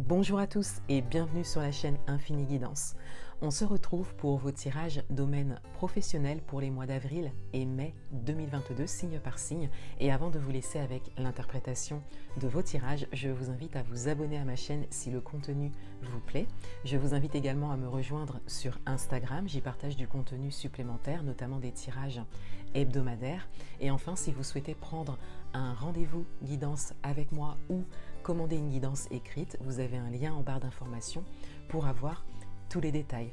Bonjour à tous et bienvenue sur la chaîne Infini Guidance. On se retrouve pour vos tirages domaines professionnels pour les mois d'avril et mai 2022, signe par signe. Et avant de vous laisser avec l'interprétation de vos tirages, je vous invite à vous abonner à ma chaîne si le contenu vous plaît. Je vous invite également à me rejoindre sur Instagram, j'y partage du contenu supplémentaire, notamment des tirages hebdomadaires. Et enfin, si vous souhaitez prendre un rendez-vous guidance avec moi ou commander une guidance écrite, vous avez un lien en barre d'informations pour avoir tous les détails.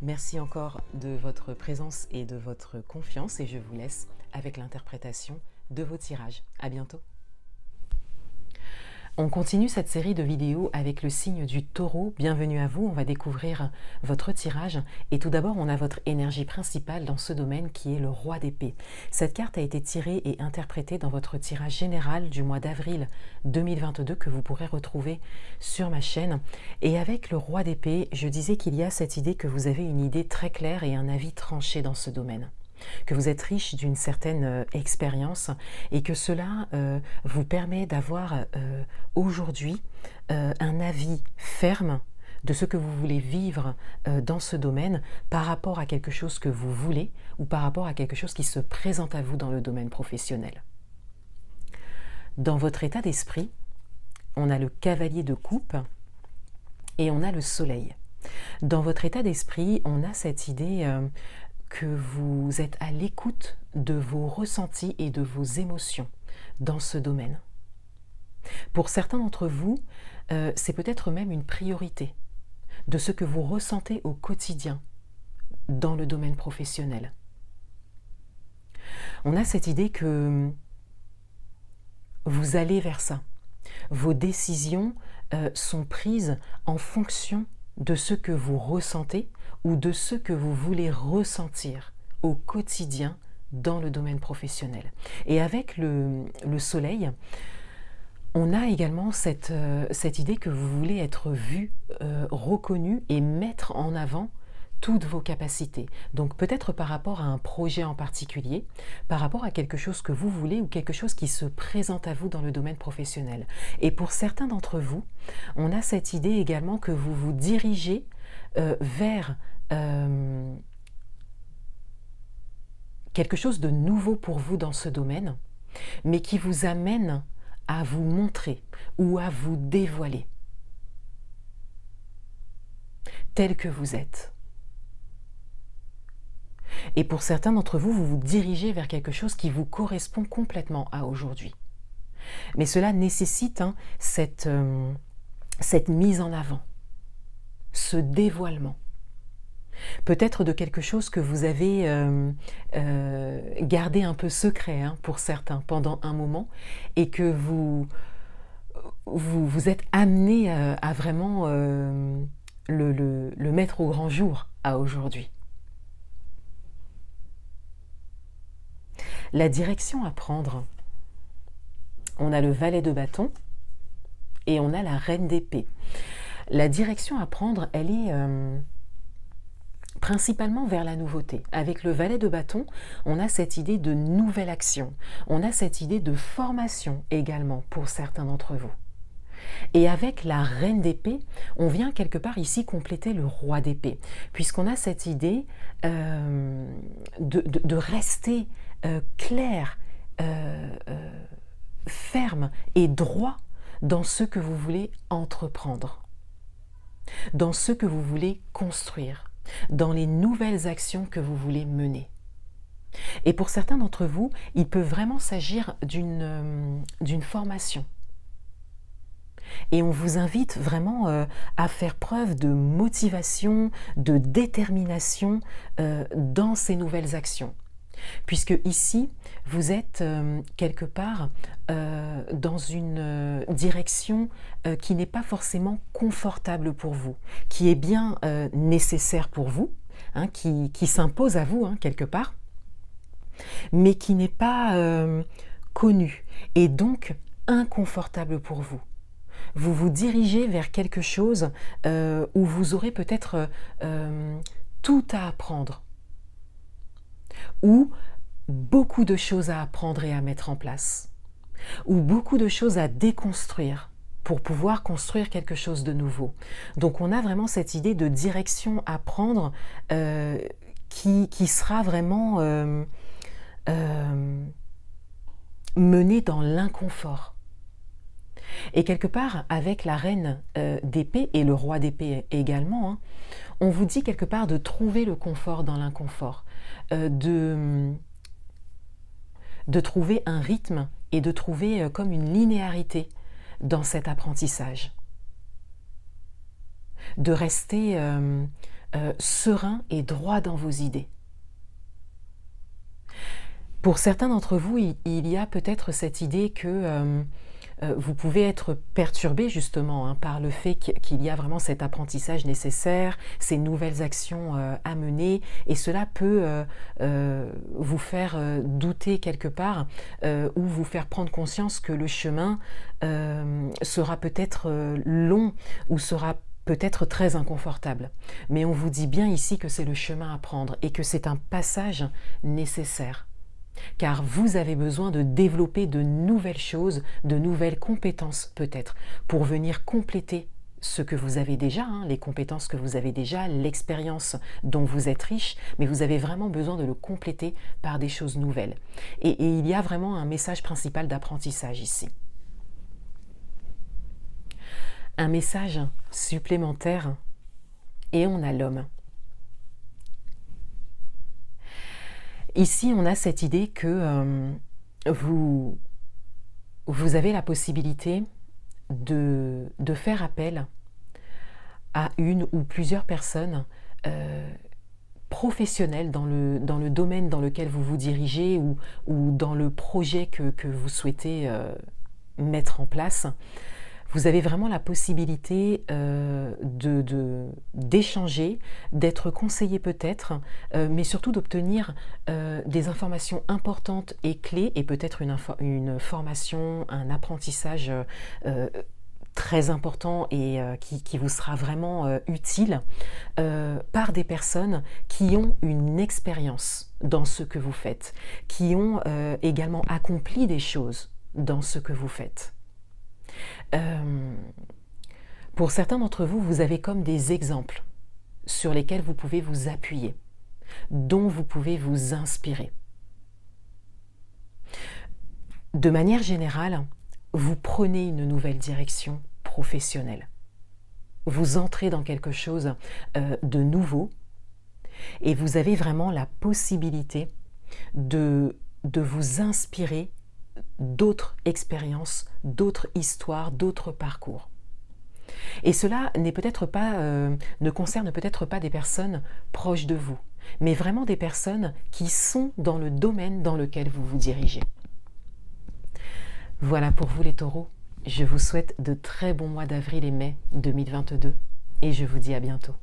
Merci encore de votre présence et de votre confiance et je vous laisse avec l'interprétation de vos tirages. À bientôt. On continue cette série de vidéos avec le signe du Taureau. Bienvenue à vous, on va découvrir votre tirage. Et tout d'abord, on a votre énergie principale dans ce domaine qui est le Roi d'épée. Cette carte a été tirée et interprétée dans votre tirage général du mois d'avril 2022 que vous pourrez retrouver sur ma chaîne. Et avec le Roi d'épée, je disais qu'il y a cette idée que vous avez une idée très claire et un avis tranché dans ce domaine, que vous êtes riche d'une certaine expérience et que cela vous permet d'avoir aujourd'hui un avis ferme de ce que vous voulez vivre dans ce domaine par rapport à quelque chose que vous voulez ou par rapport à quelque chose qui se présente à vous dans le domaine professionnel. Dans votre état d'esprit, on a le cavalier de coupe et on a le soleil. Dans votre état d'esprit, on a cette idée que vous êtes à l'écoute de vos ressentis et de vos émotions dans ce domaine. Pour certains d'entre vous, c'est peut-être même une priorité de ce que vous ressentez au quotidien dans le domaine professionnel. On a cette idée que vous allez vers ça. Vos décisions sont prises en fonction de ce que vous ressentez ou de ce que vous voulez ressentir au quotidien dans le domaine professionnel. Et avec le soleil, on a également cette idée que vous voulez être vu, reconnu et mettre en avant toutes vos capacités. Donc peut-être par rapport à un projet en particulier, par rapport à quelque chose que vous voulez ou quelque chose qui se présente à vous dans le domaine professionnel. Et pour certains d'entre vous, on a cette idée également que vous vous dirigez vers quelque chose de nouveau pour vous dans ce domaine, mais qui vous amène à vous montrer ou à vous dévoiler tel que vous êtes. Et pour certains d'entre vous, vous vous dirigez vers quelque chose qui vous correspond complètement à aujourd'hui. Mais cela nécessite cette mise en avant, ce dévoilement. Peut-être de quelque chose que vous avez gardé un peu secret pour certains pendant un moment et que vous êtes amené à vraiment le mettre au grand jour à aujourd'hui. La direction à prendre, on a le valet de bâton et on a la reine d'épée. La direction à prendre, elle est principalement vers la nouveauté. Avec le valet de bâton, on a cette idée de nouvelle action. On a cette idée de formation également pour certains d'entre vous. Et avec la reine d'épée, on vient quelque part ici compléter le roi d'épée, puisqu'on a cette idée de rester clair, ferme et droit dans ce que vous voulez entreprendre, dans ce que vous voulez construire, dans les nouvelles actions que vous voulez mener. Et pour certains d'entre vous, il peut vraiment s'agir d'une formation. Et on vous invite vraiment à faire preuve de motivation, de détermination dans ces nouvelles actions. Puisque ici, vous êtes quelque part dans une direction qui n'est pas forcément confortable pour vous, qui est bien nécessaire pour vous, qui s'impose à vous quelque part, mais qui n'est pas connue et donc inconfortable pour vous. Vous vous dirigez vers quelque chose où vous aurez peut-être tout à apprendre, ou beaucoup de choses à apprendre et à mettre en place, ou beaucoup de choses à déconstruire pour pouvoir construire quelque chose de nouveau. Donc on a vraiment cette idée de direction à prendre qui sera vraiment menée dans l'inconfort. Et quelque part, avec la reine d'épée et le roi d'épée également, hein, on vous dit quelque part de trouver le confort dans l'inconfort, de trouver un rythme et de trouver comme une linéarité dans cet apprentissage. De rester serein et droit dans vos idées. Pour certains d'entre vous, il y a peut-être cette idée que vous pouvez être perturbé justement par le fait qu'il y a vraiment cet apprentissage nécessaire, ces nouvelles actions à mener, et cela peut vous faire douter quelque part ou vous faire prendre conscience que le chemin sera peut-être long ou sera peut-être très inconfortable. Mais on vous dit bien ici que c'est le chemin à prendre et que c'est un passage nécessaire. Car vous avez besoin de développer de nouvelles choses, de nouvelles compétences peut-être, pour venir compléter ce que vous avez déjà, hein, les compétences que vous avez déjà, l'expérience dont vous êtes riche, mais vous avez vraiment besoin de le compléter par des choses nouvelles. Et il y a vraiment un message principal d'apprentissage ici. Un message supplémentaire, et on a l'homme. Ici, on a cette idée que vous avez la possibilité de faire appel à une ou plusieurs personnes professionnelles dans le domaine dans lequel vous vous dirigez ou dans le projet que vous souhaitez mettre en place. Vous avez vraiment la possibilité d'échanger, d'être conseillé peut-être, mais surtout d'obtenir des informations importantes et clés, et peut-être une formation, un apprentissage très important et qui vous sera vraiment utile par des personnes qui ont une expérience dans ce que vous faites, qui ont également accompli des choses dans ce que vous faites. Pour certains d'entre vous, vous avez comme des exemples sur lesquels vous pouvez vous appuyer, dont vous pouvez vous inspirer. De manière générale, vous prenez une nouvelle direction professionnelle. Vous entrez dans quelque chose de nouveau et vous avez vraiment la possibilité de vous inspirer d'autres expériences, d'autres histoires, d'autres parcours. Et cela n'est peut-être pas, ne concerne peut-être pas des personnes proches de vous, mais vraiment des personnes qui sont dans le domaine dans lequel vous vous dirigez. Voilà pour vous les taureaux. Je vous souhaite de très bons mois d'avril et mai 2022 et je vous dis à bientôt.